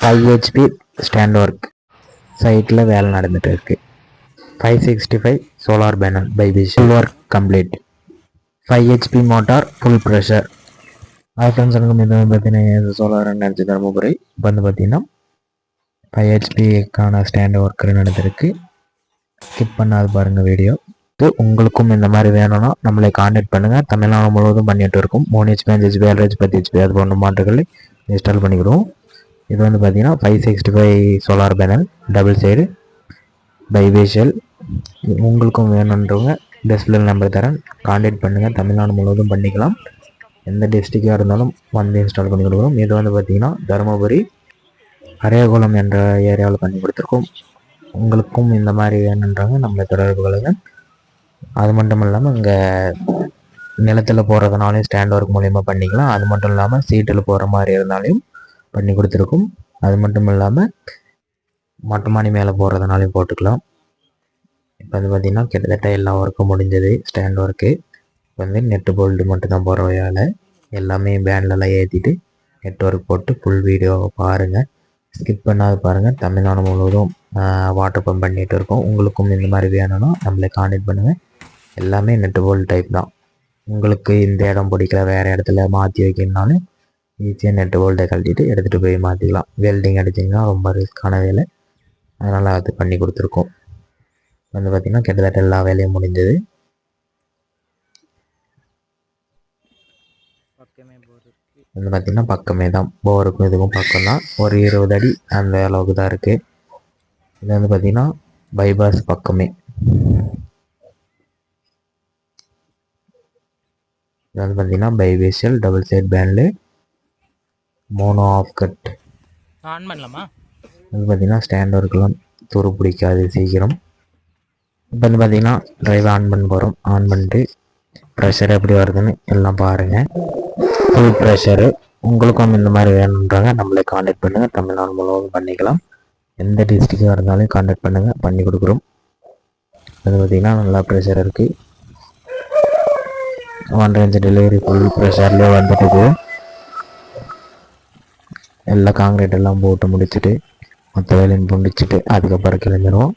5 HP stand work சைட்டில் வேலை நடந்துகிட்டு இருக்குது. 565 solar panel bifacial work complete. 5 HP motor full pressure. Friends எனக்கு இது பார்த்தீங்கன்னா சோலார் எனர்ஜி தருமபுரி. இப்போ வந்து பார்த்தீங்கன்னா 5 HPக்கான ஸ்டாண்ட் ஒர்க் நடந்திருக்கு. ஸ்கிப் பண்ணாது பாருங்கள் வீடியோ. உங்களுக்கும் இந்த மாதிரி வேணும்னா நம்மளை கான்டாக்ட் பண்ணுங்கள். தமிழ்நாடு முழுவதும் பண்ணிட்டு இருக்கும். 3 HP 5 HP 7 HP 10 HP அது போன்ற மாற்றுகளை இன்ஸ்டால் பண்ணிக்கிடுவோம். இது வந்து பார்த்தீங்கன்னா 565 solar panel double side bifacial. உங்களுக்கும் வேணுன்றவங்க டிஸ்பிளே நம்பர் தரேன், கான்டாக்ட் பண்ணுங்கள். தமிழ்நாடு முழுவதும் பண்ணிக்கலாம். எந்த டிஸ்ட்ரிக்டாக இருந்தாலும் வந்து இன்ஸ்டால் பண்ணி கொடுக்குறோம். இது வந்து பார்த்திங்கன்னா தருமபுரி அரியகுளம் என்ற ஏரியாவில் பண்ணி கொடுத்துருக்கோம். உங்களுக்கும் இந்த மாதிரி வேணுன்றாங்க நம்மளை தொடர்பு கொள்ளுங்க. அது மட்டும் இல்லாமல் இங்கே நிலத்தில் போகிறதுனாலையும் ஸ்டாண்ட் ஒர்க் மூலிமா பண்ணிக்கலாம். அது மட்டும் இல்லாமல் சீட்டில் போகிற மாதிரி இருந்தாலையும் பண்ணி கொடுத்துருக்கோம். அது மட்டும் இல்லாமல் மொட்டை மாடி மேலே போகிறதுனாலையும் போட்டுக்கலாம். இப்போ வந்து பார்த்திங்கன்னா கிட்டத்தட்ட எல்லா ஒர்க்கும் முடிஞ்சது. ஸ்டாண்ட் ஒர்க்கு வந்து நெட்டு போல்டு மட்டும்தான் போகிற வேலை. எல்லாமே பேண்ட்லலாம் ஏற்றிட்டு நெட் ஒர்க் போட்டு ஃபுல் வீடியோ பாருங்கள். ஸ்கிப் பண்ணாது பாருங்கள். தமிழ்நாடு முழுவதும் வாட்டர் பம்ப் பண்ணிகிட்டு இருக்கோம். உங்களுக்கும் இந்த மாதிரி வேணும்னா நம்மளை கான்டாக்ட் பண்ணுங்கள். எல்லாமே நெட்டு போல்டு டைப் தான். உங்களுக்கு இந்த இடம் பிடிக்கல வேறு இடத்துல மாற்றி வைக்கணுனாலும் ஈஸியாக நெட்டு போல்ட்டை கழட்டிட்டு எடுத்துகிட்டு போய் மாற்றிக்கலாம். வெல்டிங் அடிச்சிங்கன்னா ரொம்ப ரிஸ்க்கான வேலை, அதனால் அது பண்ணி கொடுத்துருக்கோம். வந்து பார்த்திங்கன்னா கிட்டத்தட்ட எல்லா வேலையும் முடிஞ்சது. வந்து பார்த்திங்கன்னா பக்கமே தான், போருக்கும் இதுக்கும் பக்கம் தான். ஒரு 20 அடி அந்த அளவுக்கு தான் இருக்குது. இது வந்து பார்த்திங்கன்னா பைபாஸ் பக்கமே. இது வந்து பார்த்திங்கன்னா பைவேஷியல் டபுள் சைட் பேண்டில் மோனோ ஆஃப் கட் ஆன் பண்ணலாமா? வந்து பார்த்திங்கன்னா ஸ்டாண்ட் ஒர்க்கெலாம் துரு பிடிக்காது சீக்கிரம். இப்போ வந்து பார்த்திங்கன்னா ட்ரைவ் ஆன் பண்ண போகிறோம். ஆன் பண்ணிட்டு ப்ரெஷர் எப்படி வருதுன்னு எல்லாம் பாருங்கள். Full pressure. உங்களுக்கும் இந்த மாதிரி வேணுன்றாங்க நம்மளே கான்டாக்ட் பண்ணுங்கள். தமிழ்நாடு முழுவதும் பண்ணிக்கலாம். எந்த டிஸ்ட்ரிக்டாக இருந்தாலும் கான்டாக்ட் பண்ணுங்கள், பண்ணி கொடுக்குறோம். அது பார்த்திங்கன்னா நல்லா ப்ரெஷர் இருக்குது. 1 inch டெலிவரி ஃபுல் ப்ரெஷர்லேயே வந்துட்டு எல்லாம் காங்கிரீட் எல்லாம் போட்டு முடிச்சுட்டு மற்ற வேலையும் முடிச்சுட்டு அதுக்கப்புறம் கிளம்பிடுவோம்.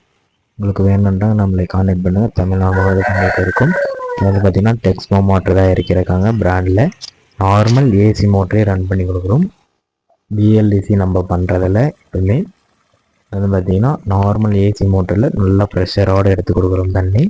உங்களுக்கு வேணுன்றாங்க நம்மளை கான்டாக்ட் பண்ணுங்கள். தமிழ்நாடு முழுவதும் பண்ணிகிட்டு இருக்கும். இது வந்து பார்த்திங்கன்னா டெக்ஸ்மோ மோட்டர் தான் இறக்கியிருக்காங்க பிராண்டில். நார்மல் ஏசி மோட்டரே ரன் பண்ணி கொடுக்குறோம். பிஎல்டிசி நம்ம பண்ணுறதில்ல எப்பவுமே. அது பார்த்திங்கன்னா நார்மல் ஏசி மோட்டரில் நல்லா ப்ரெஷரோடு எடுத்து கொடுக்குறோம் தண்ணி.